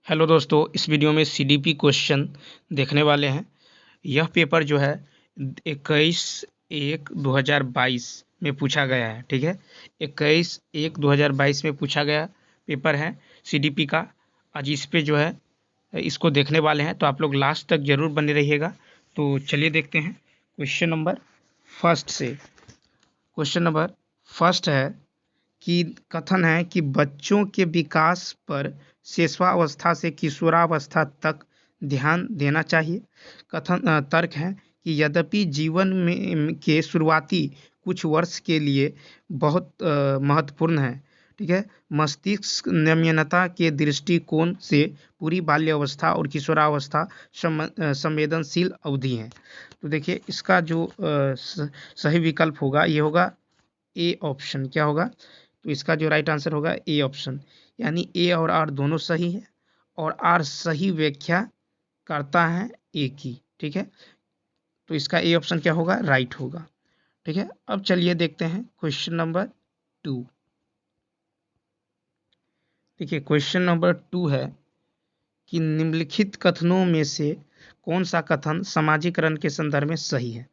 Hello दोस्तों, इस video में सीडीपी क्वेश्चन देखने वाले हैं। यह पेपर जो है 21/1/2022 में पूछा गया है। ठीक है, 21/1/2022 में पूछा गया पेपर है सीडीपी का। आज इस पे जो है इसको देखने वाले हैं, तो आप लोग लास्ट तक जरूर बने रहिएगा। तो चलिए देखते हैं क्वेश्चन नंबर फर्स्ट से। क्वेश्चन नंबर फर्स्ट है कि कथन है कि बच्चों के विकास पर शिशुआवस्था से किशोरावस्था तक ध्यान देना चाहिए। कथन तर्क है कि यद्यपि जीवन में के शुरुआती कुछ वर्ष के लिए बहुत महत्वपूर्ण है। ठीक है, मस्तिष्क नम्यता के दृष्टिकोण से पूरी बाल्यावस्था और किशोरावस्था संवेदनशील अवधि है। तो देखिए इसका जो सही विकल्प होगा ये होगा ए ऑप्शन। क्या होगा? तो इसका जो राइट आंसर होगा ए ऑप्शन, यानी ए और आर दोनों सही है और आर सही व्याख्या करता है ए की। ठीक है, तो इसका ए ऑप्शन क्या होगा? राइट होगा। ठीक है, अब चलिए देखते हैं क्वेश्चन नंबर 2। देखिए क्वेश्चन नंबर 2 है कि निम्नलिखित कथनों में से कौन सा कथन सामाजिकरण के संदर्भ में सही है।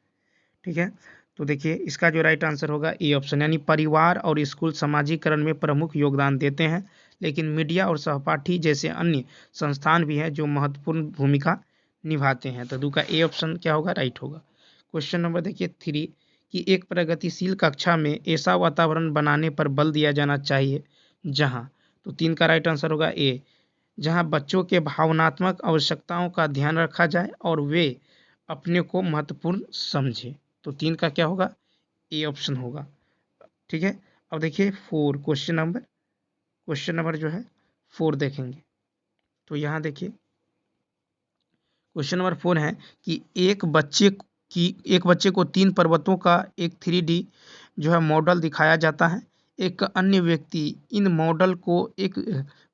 ठीक है, तो देखिए इसका जो राइट आंसर होगा ए ऑप्शन, यानी परिवार और स्कूल सामाजिकरण में प्रमुख योगदान देते हैं, लेकिन मीडिया और सहपाठी जैसे अन्य संस्थान भी हैं जो महत्वपूर्ण भूमिका निभाते हैं। तो दू का ए ऑप्शन क्या होगा? राइट होगा। क्वेश्चन नंबर देखिए 3 कि एक प्रगतिशील कक्षा में ऐसा वातावरण बनाने पर बल दिया जाना चाहिए जहाँ, तो 3 का राइट आंसर होगा ए, जहाँ बच्चों के भावनात्मक आवश्यकताओं का ध्यान रखा जाए और वे अपने को महत्वपूर्ण समझे। तो 3 का क्या होगा? ए ऑप्शन होगा। ठीक है, अब देखिए 4, क्वेश्चन नंबर जो है 4 देखेंगे। तो यहाँ देखिए क्वेश्चन नंबर 4 है कि एक बच्चे को 3 पर्वतों का एक 3D जो है मॉडल दिखाया जाता है। एक अन्य व्यक्ति इन मॉडल को एक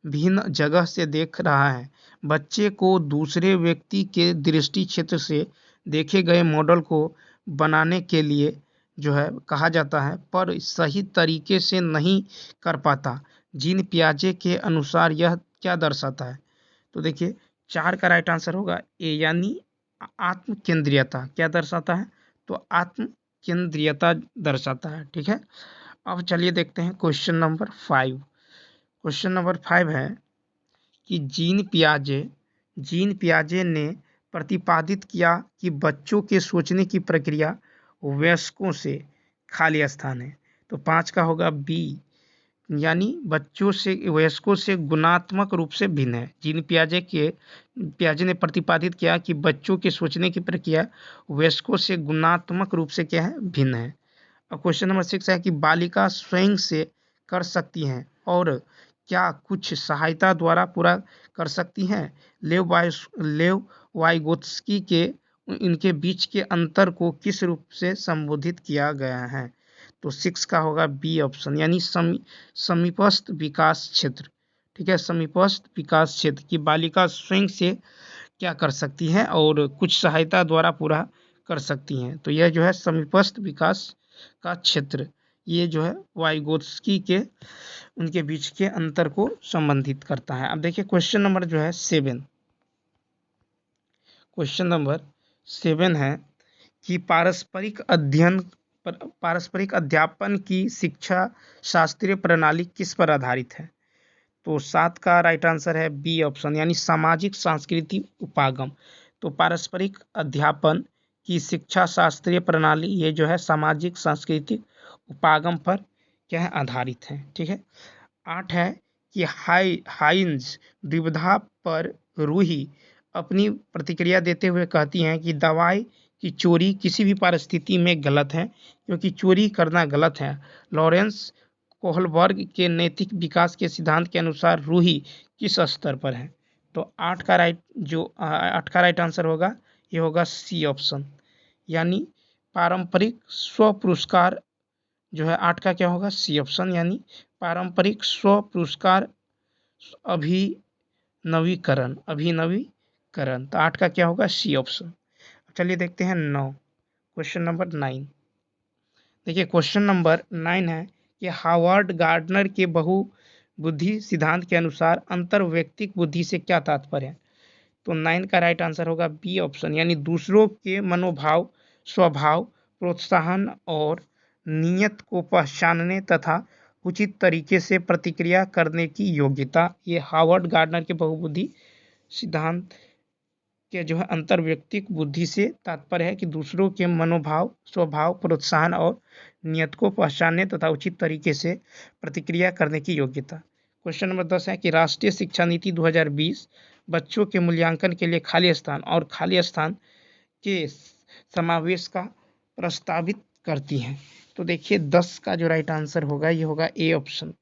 भिन्न जगह से देख रहा है। बच्चे को दूसरे व्यक्ति के दृष्टि क्षेत्र से देखे गए मॉडल को बनाने के लिए जो है कहा जाता है, पर सही तरीके से नहीं कर पाता। जीन पियाजे के अनुसार यह क्या दर्शाता है? तो देखिए 4 का राइट आंसर होगा ए, यानी आत्म केंद्रीयता। क्या दर्शाता है? तो आत्म केंद्रीयता दर्शाता है। ठीक है, अब चलिए देखते हैं क्वेश्चन नंबर 5। क्वेश्चन नंबर 5 है कि जीन पियाजे ने प्रतिपादित किया कि बच्चों के सोचने की प्रक्रिया वयस्कों से खाली स्थान है। तो 5 का होगा बी, यानी बच्चों से वयस्कों से गुणात्मक रूप से भिन्न है। जीन पियाजे ने प्रतिपादित किया कि बच्चों के सोचने की प्रक्रिया वयस्कों से गुणात्मक रूप से क्या है? भिन्न है। अब क्वेश्चन नंबर 6 है कि बालिका स्वयं से कर सकती हैं और क्या कुछ सहायता द्वारा पूरा कर सकती हैं। लेव वाइगोत्स्की के इनके बीच के अंतर को किस रूप से संबोधित किया गया है? तो 6 का होगा बी ऑप्शन, यानी समीपस्थ विकास क्षेत्र। ठीक है, समीपस्थ विकास क्षेत्र की बालिका स्वयं से क्या कर सकती हैं और कुछ सहायता द्वारा पूरा कर सकती हैं। तो यह जो है समीपस्थ विकास का क्षेत्र, ये जो है वाइगोत्स्की के उनके बीच के अंतर को संबंधित करता है। अब देखिए क्वेश्चन नंबर जो है 7। क्वेश्चन नंबर 7 है कि पारस्परिक अध्यापन की शिक्षा शास्त्रीय प्रणाली किस पर आधारित है? तो 7 का राइट आंसर है बी ऑप्शन, यानी सामाजिक सांस्कृतिक उपागम। तो पारस्परिक अध्यापन की शिक्षा शास्त्रीय प्रणाली ये जो है सामाजिक सांस्कृतिक उपागम पर क्या है? आधारित है। ठीक है, 8 है कि हाइंज द्विधा पर रूही अपनी प्रतिक्रिया देते हुए कहती हैं कि दवाई की चोरी किसी भी परिस्थिति में गलत है क्योंकि चोरी करना गलत है। लॉरेंस कोहलबर्ग के नैतिक विकास के सिद्धांत के अनुसार रूही किस स्तर पर है? तो 8 का राइट आंसर होगा ये होगा सी ऑप्शन, यानी पारंपरिक स्व पुरस्कार जो है 8 का क्या होगा? सी ऑप्शन, यानी पारंपरिक स्व पुरस्कार अभिनवीकरण। तो 8 का क्या होगा? C option. चलिए देखते हैं 9, क्वेश्चन नंबर 9। देखिए क्वेश्चन नंबर 9 है कि हावर्ड गार्डनर के बुद्धि सिद्धांत के अनुसार अंतर्वैयक्तिक बुद्धि से क्या तात्पर्य है? तो 9 का राइट आंसर होगा बी ऑप्शन, यानी दूसरों के मनोभाव, स्वभाव, प्रोत्साहन और नीयत को पहचानने तथा उचित तरीके से प्रतिक्रिया करने की योग्यता। ये हार्वर्ड गार्डनर के बहुबुद्धि सिद्धांत के जो है अंतर्वैयक्तिक बुद्धि से तात्पर्य है कि दूसरों के मनोभाव, स्वभाव, प्रोत्साहन और नियत को पहचानने तथा उचित तरीके से प्रतिक्रिया करने की योग्यता। क्वेश्चन नंबर 10 है कि राष्ट्रीय शिक्षा नीति 2020 बच्चों के मूल्यांकन के लिए खाली स्थान और खाली स्थान के समावेश का प्रस्तावित करती है। तो देखिए 10 का जो राइट आंसर होगा ये होगा ए ऑप्शन,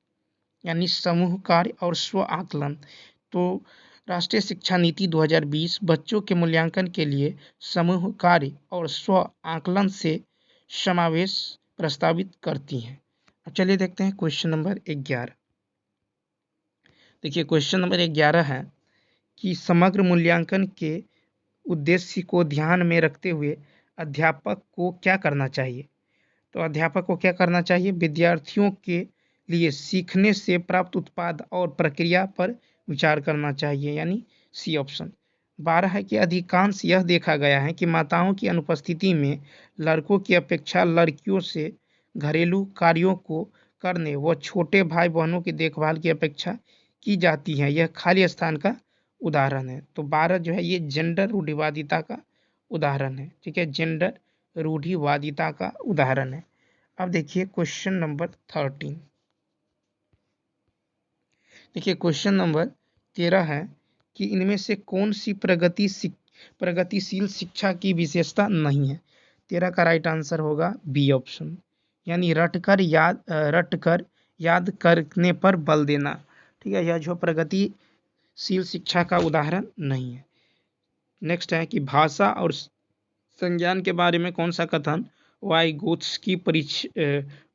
यानी समूह कार्य और स्व आकलन। तो राष्ट्रीय शिक्षा नीति 2020 बच्चों के मूल्यांकन के लिए समूह कार्य और स्व आकलन से समावेश प्रस्तावित करती हैं। अब चलिए देखते हैं क्वेश्चन नंबर 11। देखिए क्वेश्चन नंबर 11 है कि समग्र मूल्यांकन के उद्देश्य को ध्यान में रखते हुए अध्यापक को क्या करना चाहिए? तो अध्यापक को क्या करना चाहिए? विद्यार्थियों के लिए सीखने से प्राप्त उत्पाद और प्रक्रिया पर विचार करना चाहिए, यानी सी ऑप्शन। 12 है कि अधिकांश यह देखा गया है कि माताओं की अनुपस्थिति में लड़कों की अपेक्षा लड़कियों से घरेलू कार्यों को करने व छोटे भाई बहनों की देखभाल की अपेक्षा की जाती है। यह खाली स्थान का उदाहरण है। तो 12 जो है ये जेंडर रूढ़िवादिता का उदाहरण है। ठीक है, जेंडर रूढ़िवादिता का उदाहरण है। अब देखिए क्वेश्चन नंबर 13। देखिए क्वेश्चन नंबर 13 है कि इनमें से कौन सी प्रगतिशील शिक्षा की विशेषता नहीं है? 13 का राइट आंसर होगा बी ऑप्शन, यानी रटकर याद करने पर बल देना। ठीक है, यह जो प्रगतिशील शिक्षा का उदाहरण नहीं है। नेक्स्ट है कि भाषा और संज्ञान के बारे में कौन सा कथन वाइगोत्स्की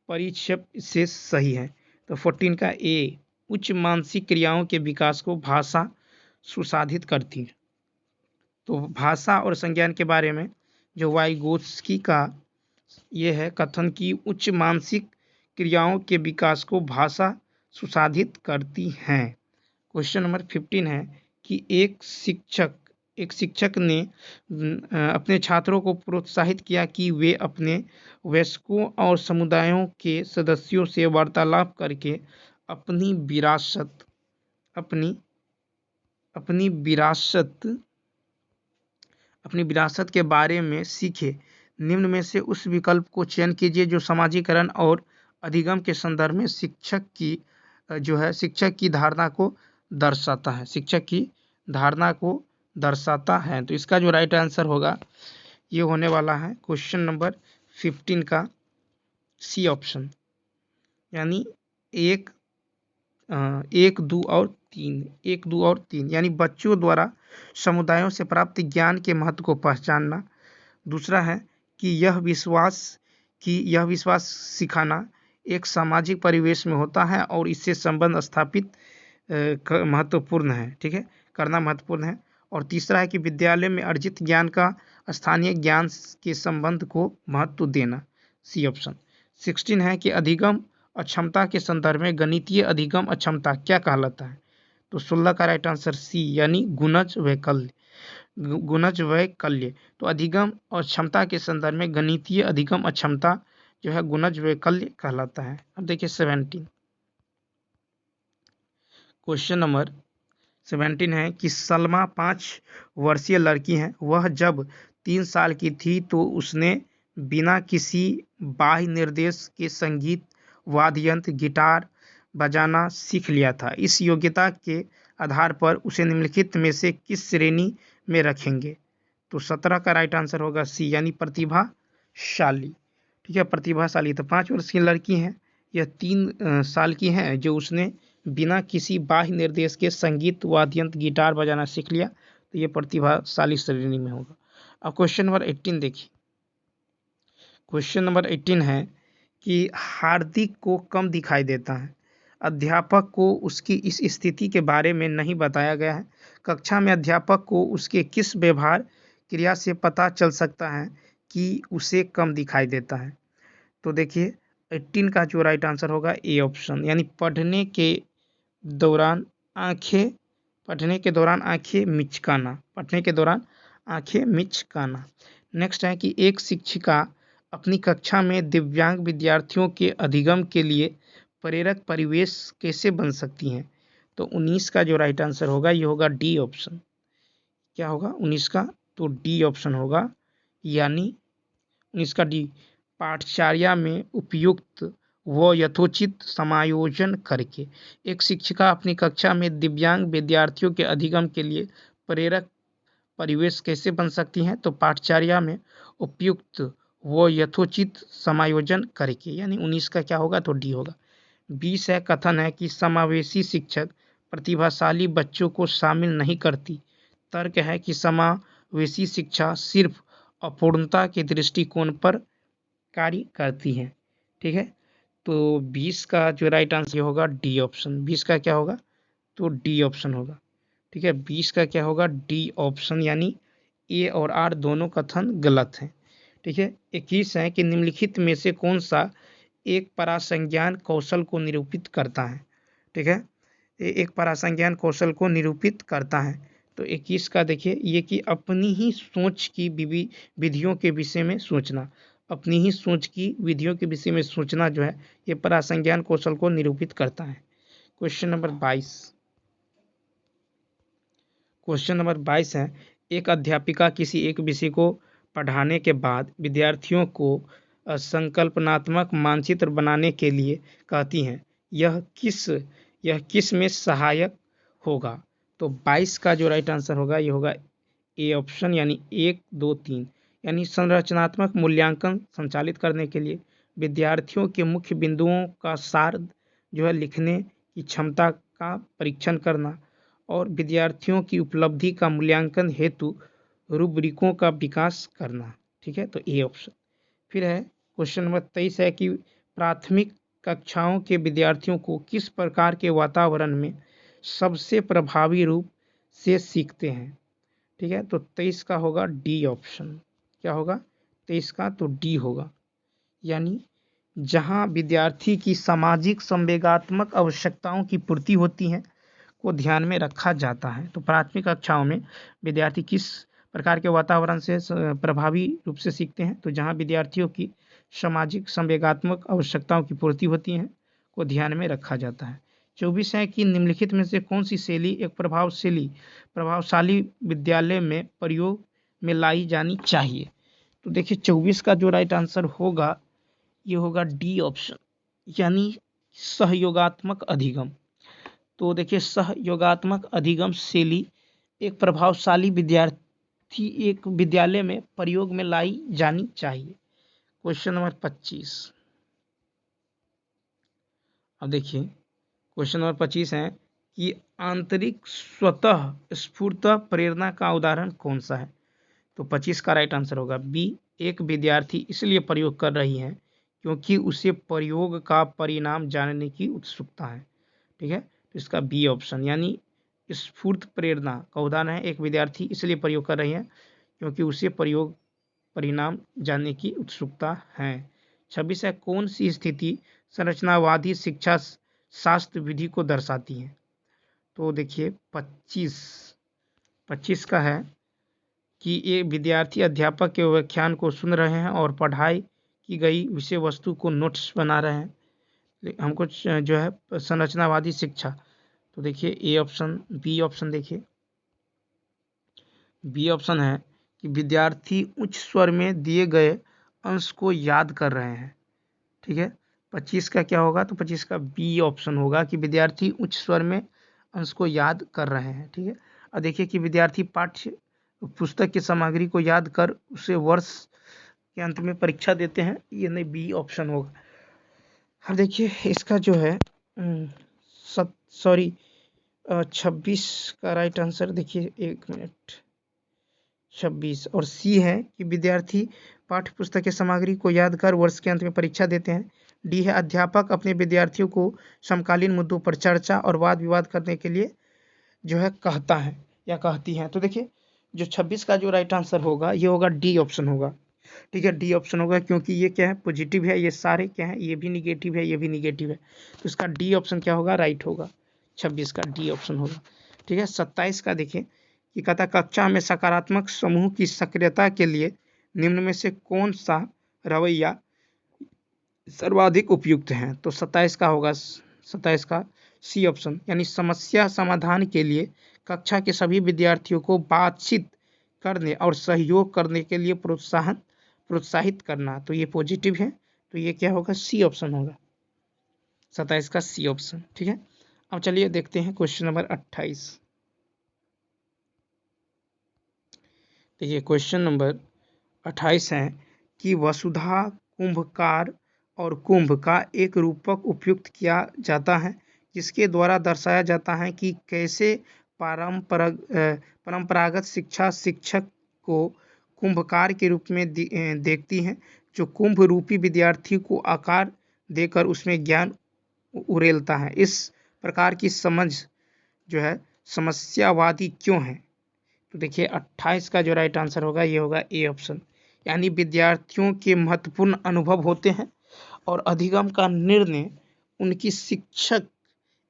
परिक्षेप से सही है? तो 14 का ए, उच्च मानसिक क्रियाओं के विकास को भाषा सुसाधित करती है। तो भाषा और संज्ञान के बारे में जो वाइगोत्स्की का ये है कथन कि उच्च मानसिक क्रियाओं के विकास को भाषा सुसाधित करती हैं। क्वेश्चन नंबर 15 है कि एक शिक्षक ने अपने छात्रों को प्रोत्साहित किया कि वे अपने वयस्कों और समुदायों के सदस्यों से वार्तालाप करके अपनी विरासत के बारे में सीखे। निम्न में से उस विकल्प को चयन कीजिए जो समाजीकरण और अधिगम के संदर्भ में शिक्षक की धारणा को दर्शाता है। तो इसका जो राइट आंसर होगा ये होने वाला है क्वेश्चन नंबर 15 का सी ऑप्शन, यानी 1, 2 और 3, यानी बच्चों द्वारा समुदायों से प्राप्त ज्ञान के महत्व को पहचानना। दूसरा है कि यह विश्वास सिखाना एक सामाजिक परिवेश में होता है और इससे संबंध स्थापित महत्वपूर्ण है। ठीक है, करना महत्वपूर्ण है। और तीसरा है कि विद्यालय में अर्जित ज्ञान का स्थानीय ज्ञान के संबंध को महत्व देना, सी ऑप्शन। 16 है कि अधिगम अक्षमता के संदर्भ में गणितीय अधिगम अक्षमता क्या कहलाता है? तो 16 का राइट आंसर सी, यानी गुणज वैकल्य। तो अधिगम और क्षमता के संदर्भ में गणितीय अधिगम अक्षमता जो है गुणज वैकल्य कहलाता है। अब देखिए 17, क्वेश्चन नंबर 17 है कि सलमा 5 वर्षीय लड़की है। वह जब 3 साल की थी तो उसने बिना किसी बाह्य निर्देश के संगीत, वाद्य यंत्र, गिटार बजाना सीख लिया था। इस योग्यता के आधार पर उसे निम्नलिखित में से किस श्रेणी में रखेंगे? तो 17 का राइट आंसर होगा सी, यानी प्रतिभाशाली। ठीक है, प्रतिभाशाली। तो 5 वर्ष की लड़की है, यह 3 साल की है जो उसने बिना किसी बाह्य निर्देश के संगीत, वाद्य यंत्र, गिटार बजाना सीख लिया, तो ये प्रतिभाशाली श्रेणी में होगा। अब क्वेश्चन नंबर 18 देखिए। क्वेश्चन नंबर 18 है कि हार्दिक को कम दिखाई देता है। अध्यापक को उसकी इस स्थिति के बारे में नहीं बताया गया है। कक्षा में अध्यापक को उसके किस व्यवहार क्रिया से पता चल सकता है कि उसे कम दिखाई देता है? तो देखिए 18 का जो राइट आंसर होगा ए ऑप्शन, यानी पढ़ने के दौरान आंखें पढ़ने के दौरान आंखें मिचकाना, पढ़ने के दौरान आंखें मिचकाना। नेक्स्ट है कि एक शिक्षिका अपनी कक्षा में दिव्यांग विद्यार्थियों के अधिगम के लिए प्रेरक परिवेश कैसे बन सकती हैं? तो 19 का जो राइट आंसर होगा ये होगा डी ऑप्शन। क्या होगा 19 का? तो डी ऑप्शन होगा, यानी 19 का डी। पाठचर्या में उपयुक्त व यथोचित समायोजन करके एक शिक्षिका अपनी कक्षा में दिव्यांग विद्यार्थियों के अधिगम के लिए प्रेरक परिवेश कैसे बन सकती हैं? तो पाठचर्या में उपयुक्त व यथोचित समायोजन करके, यानी 19 का क्या होगा? तो डी होगा। 20 है, कथन है कि समावेशी शिक्षक प्रतिभाशाली बच्चों को शामिल नहीं करती। तर्क है कि समावेशी शिक्षा सिर्फ अपूर्णता के दृष्टिकोण पर कार्य करती है। ठीक है, तो 20 का जो राइट आंसर होगा डी ऑप्शन। 20 का क्या होगा? तो डी ऑप्शन होगा। ठीक है, 20 का क्या होगा? डी ऑप्शन, यानी ए और आर दोनों कथन गलत हैं। ठीक है, 21 है कि निम्नलिखित में से कौन सा एक परासंज्ञान कौशल को निरूपित करता है? ठीक है, एक परासंज्ञान कौशल को निरूपित करता है। तो 21 का देखिए, ये कि अपनी ही सोच की विधियों के विषय में सोचना, अपनी ही सोच की विधियों के विषय में सोचना जो है ये परासंज्ञान कौशल को निरूपित करता है। Question number 22। क्वेश्चन नंबर 22 है, एक अध्यापिका किसी एक विषय को पढ़ाने के बाद विद्यार्थियों को संकल्पनात्मक मानचित्र बनाने के लिए कहती हैं, यह किस में सहायक होगा? तो 22 का जो राइट आंसर होगा ये होगा ए ऑप्शन, यानी 1, 2, 3, यानी संरचनात्मक मूल्यांकन संचालित करने के लिए विद्यार्थियों के मुख्य बिंदुओं का सार जो है लिखने की क्षमता का परीक्षण करना और विद्यार्थियों की उपलब्धि का मूल्यांकन हेतु रूब्रिकों का विकास करना। ठीक है, तो ए ऑप्शन। फिर है क्वेश्चन नंबर 23 है कि प्राथमिक कक्षाओं के विद्यार्थियों को किस प्रकार के वातावरण में सबसे प्रभावी रूप से सीखते हैं? ठीक है, तो 23 का होगा डी ऑप्शन। क्या होगा? 23 का तो डी होगा, यानी जहां विद्यार्थी की सामाजिक संवेगात्मक आवश्यकताओं की पूर्ति होती है को ध्यान में रखा जाता है। तो प्राथमिक कक्षाओं में विद्यार्थी किस प्रकार के वातावरण से प्रभावी रूप से सीखते हैं? तो जहां विद्यार्थियों की सामाजिक संवेगात्मक आवश्यकताओं की पूर्ति होती है को ध्यान में रखा जाता है। 24 है कि निम्नलिखित में से कौन सी शैली एक प्रभावशाली विद्यालय में प्रयोग में लाई जानी चाहिए? तो देखिए 24 का जो राइट आंसर होगा ये होगा डी ऑप्शन, यानी सहयोगात्मक अधिगम। तो देखिए सहयोगात्मक अधिगम शैली एक प्रभावशाली एक विद्यालय में प्रयोग में लाई जानी चाहिए। Question number 25। अब देखिए क्वेश्चन नंबर 25 है कि आंतरिक स्वतः स्फूर्त प्रेरणा का उदाहरण कौन सा है? तो 25 का राइट आंसर होगा बी, एक विद्यार्थी इसलिए प्रयोग कर रही है क्योंकि उसे प्रयोग का परिणाम जानने की उत्सुकता है। ठीक है, तो इसका बी ऑप्शन, यानी स्फूर्त प्रेरणा का उदाहरण है एक विद्यार्थी इसलिए प्रयोग कर रही है क्योंकि उसे प्रयोग परिणाम जानने की उत्सुकता है। 26 है, कौन सी स्थिति संरचनावादी शिक्षा शास्त्र विधि को दर्शाती है? तो देखिए 25 का है कि ये विद्यार्थी अध्यापक के व्याख्यान को सुन रहे हैं और पढ़ाई की गई विषय वस्तु को नोट्स बना रहे हैं। हमको जो है संरचनावादी शिक्षा, तो देखिए ए ऑप्शन, बी ऑप्शन। देखिए बी ऑप्शन है कि विद्यार्थी उच्च स्वर में दिए गए अंश को याद कर रहे हैं। ठीक है, 25 का क्या होगा? तो 25 का बी ऑप्शन होगा कि विद्यार्थी उच्च स्वर में अंश को याद कर रहे हैं। ठीक है, और देखिए कि विद्यार्थी पाठ्य पुस्तक की सामग्री को याद कर उसे वर्ष के अंत में परीक्षा देते हैं, ये नहीं बी ऑप्शन होगा। अब देखिए इसका जो है 26 का राइट आंसर, देखिए 1 मिनट, 26 और सी है कि विद्यार्थी पाठ्य पुस्तक की सामग्री को याद कर वर्ष के अंत में परीक्षा देते हैं। डी है अध्यापक अपने विद्यार्थियों को समकालीन मुद्दों पर चर्चा और वाद विवाद करने के लिए जो है कहता है या कहती है। तो देखिए जो 26 का जो राइट आंसर होगा ये होगा डी ऑप्शन होगा। ठीक है, डी ऑप्शन होगा क्योंकि ये क्या है? पॉजिटिव है, ये सारे क्या है? ये भी निगेटिव है, ये भी निगेटिव है, तो इसका डी ऑप्शन क्या होगा? राइट होगा। 26 का डी ऑप्शन होगा। ठीक है, 27 का देखिए कि कहता कक्षा में सकारात्मक समूह की सक्रियता के लिए निम्न में से कौन सा रवैया सर्वाधिक उपयुक्त है। तो 27 का होगा 27 का सी ऑप्शन, यानी समस्या समाधान के लिए कक्षा के सभी विद्यार्थियों को बातचीत करने और सहयोग करने के लिए प्रोत्साहित करना। तो ये पॉजिटिव है, तो ये क्या होगा, सी ऑप्शन होगा, 27 का सी ऑप्शन। ठीक है, अब चलिए देखते हैं क्वेश्चन नंबर 28। देखिए क्वेश्चन नंबर 28 है कि वसुधा कुंभकार और कुंभ का एक रूपक उपयुक्त किया जाता है जिसके द्वारा दर्शाया जाता है कि कैसे परंपरागत शिक्षा शिक्षक को कुंभकार के रूप में देखती है, जो कुंभ रूपी विद्यार्थी को आकार देकर उसमें ज्ञान उड़ेलता है। इस प्रकार की समझ जो है समस्यावादी क्यों है। तो देखिए 28 का जो राइट आंसर होगा ये होगा ए ऑप्शन, यानी विद्यार्थियों के महत्वपूर्ण अनुभव होते हैं और अधिगम का निर्णय उनकी शिक्षक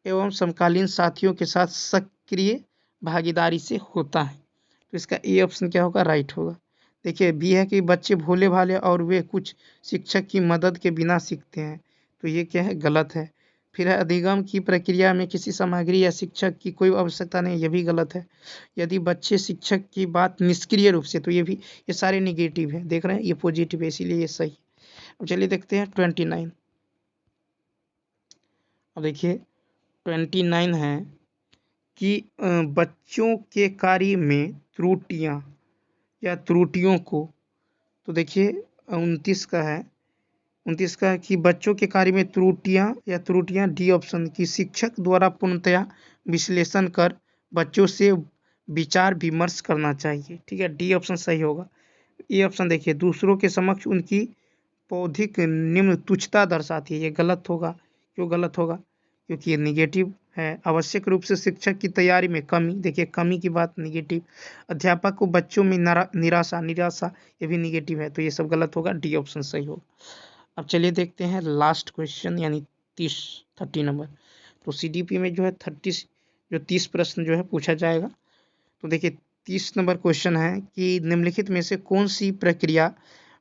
एवं समकालीन साथियों के साथ सक्रिय भागीदारी से होता है। तो इसका ए ऑप्शन क्या होगा, राइट होगा। देखिए बी है कि बच्चे भोले भाले और वे कुछ शिक्षक की मदद के बिना सीखते हैं। तो ये क्या है, गलत है। फिर है अधिगम की प्रक्रिया में किसी सामग्री या शिक्षक की कोई आवश्यकता नहीं, ये भी गलत है। यदि बच्चे शिक्षक की बात निष्क्रिय रूप से, तो ये सारे निगेटिव है, देख रहे हैं, ये पॉजिटिव है, इसीलिए ये सही। अब चलिए देखते हैं 29। अब देखिए 29 है कि बच्चों के कार्य में त्रुटियां या त्रुटियों को, तो देखिए 29 का है, 29 का कि बच्चों के कार्य में त्रुटियां डी ऑप्शन की शिक्षक द्वारा पूर्णतया विश्लेषण कर बच्चों से विचार विमर्श करना चाहिए। ठीक है, डी ऑप्शन सही होगा। ए ऑप्शन देखिए दूसरों के समक्ष उनकी बौद्धिक निम्न तुच्छता दर्शाती है, ये गलत होगा। क्यों गलत होगा, क्योंकि ये निगेटिव है। आवश्यक रूप से शिक्षक की तैयारी में कमी, देखिए कमी की बात निगेटिव। अध्यापक को बच्चों में निराशा, ये भी निगेटिव है, तो ये सब गलत होगा, डी ऑप्शन सही होगा। अब चलिए देखते हैं लास्ट क्वेश्चन, यानी 30 नंबर। तो सीडीपी में जो है 30 प्रश्न जो है पूछा जाएगा। तो देखिए 30 नंबर क्वेश्चन है कि निम्नलिखित में से कौन सी प्रक्रिया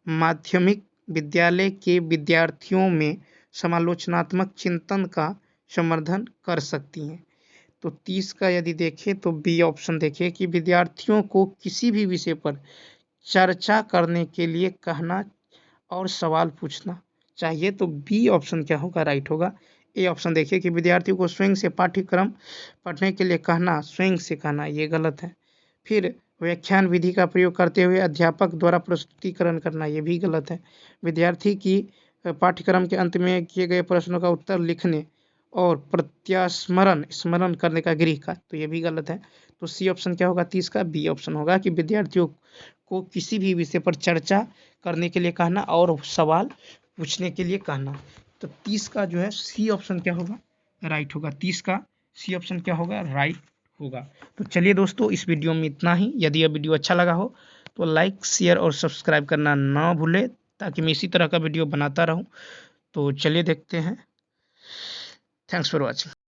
माध्यमिक विद्यालय के विद्यार्थियों में समालोचनात्मक चिंतन का समर्थन कर सकती हैं। तो 30 का यदि देखें तो बी ऑप्शन देखिए कि विद्यार्थियों को किसी भी विषय पर चर्चा करने के लिए कहना और सवाल पूछना चाहिए। तो बी ऑप्शन क्या होगा, राइट होगा। ए ऑप्शन देखिए कि विद्यार्थियों को स्वयं से पाठ्यक्रम पढ़ने के लिए कहना, स्वयं से कहना, ये गलत है। फिर व्याख्यान विधि का प्रयोग करते हुए अध्यापक द्वारा प्रस्तुतिकरण करना, ये भी गलत है। विद्यार्थी की पाठ्यक्रम के अंत में किए गए प्रश्नों का उत्तर लिखने और स्मरण करने का गृह का, तो ये भी गलत है। तो सी ऑप्शन क्या होगा 30 का, बी ऑप्शन होगा कि विद्यार्थियों को किसी भी विषय पर चर्चा करने के लिए कहना और सवाल पूछने के लिए कहना। तो 30 का जो है सी ऑप्शन क्या होगा, राइट होगा। 30 का सी ऑप्शन क्या होगा, राइट होगा। तो चलिए दोस्तों इस वीडियो में इतना ही। यदि यह वीडियो अच्छा लगा हो तो लाइक शेयर और सब्सक्राइब करना ना भूलें, ताकि मैं इसी तरह का वीडियो बनाता रहूं। तो चलिए देखते हैं। Thanks for watching.